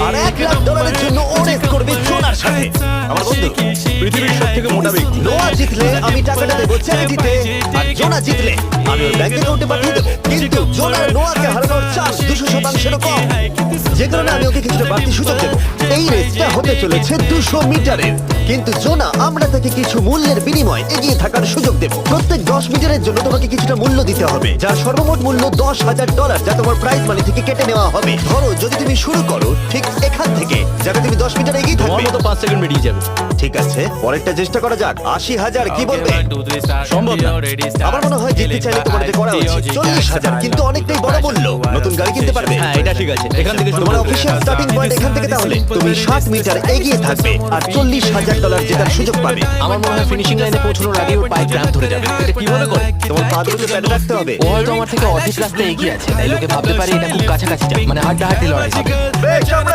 আর $1,00,000 জন্য ও রেস করবে জোনার সাথে। আমার বন্ধু, পৃথিবীর সবথেকে মোটা ব্যক্তি। নোয়া জিতলে আমি টাকাটা দেবো চ্যারিটিতে, আর জোনা জিতলে আমি ওর ব্যাংক অ্যাকাউন্টে পাঠিয়ে দেবো। কিন্তু জোনা নোয়াকে হারানোর চান্স 200%-এরও কম, যে কারণে আমি ওকে কিছুটা বাড়তি সুযোগ দেবো। এই রেসটা হতে চলেছে 200 মিটারের, কিন্তু জোনা আমরা তাকে কিছু মূল্যের বিনিময়ে এগিয়ে থাকার সুযোগ দেবো। প্রত্যেক 10 মিটারের জন্য তোমাকে কিছুটা মূল্য দিতে হবে, যার সর্বমোট মূল্য $10,000, যা তোমার প্রাইজ মানি থেকে কেটে নেওয়া হবে। ধরো যদি তুমি শুরু করো ঠিক এখান থেকে, যাতে তুমি 10 মিটার এগিয়ে তোমার থাকবে। মতো 5 সেকেন্ড বেরিয়ে যাবে। ঠিক আছে, পরেরটা চেষ্টা করা যাক। 80,000 কি বলবে? সম্ভব না। আমার মনে হয় জিততে চাইলে তোমার এটা করা উচিত। 40,000 কিন্তু অনেকটাই বড় মূল্য। নতুন গাড়ি কিনতে পারবে। হ্যাঁ, এটা ঠিক আছে। এখান থেকে শুরু তোমার করবে। অফিসিয়াল স্টার্টিং পয়েন্ট এখান থেকে, তাহলে তুমি 60 মিটার এগিয়ে থাকবে আর $40,000 জেতার সুযোগ পাবে। আমার মনে হয় ফিনিশিং লাইনে পৌঁছানোর আগে ওর পায়ে ক্র্যাম্প ধরে যাবে। এটা কিভাবে করে? তোমার পা দুটো প্যাডে রাখতে হবে। ও হয়তো আমার থেকে অর্ধেক রাস্তা এগিয়ে আছে, তাই লোকে ভাবতে পারে এটা খুব কাছাকাছি, মানে হাড্ডাহাড্ডি লড়াই হবে। বেশ, আমরা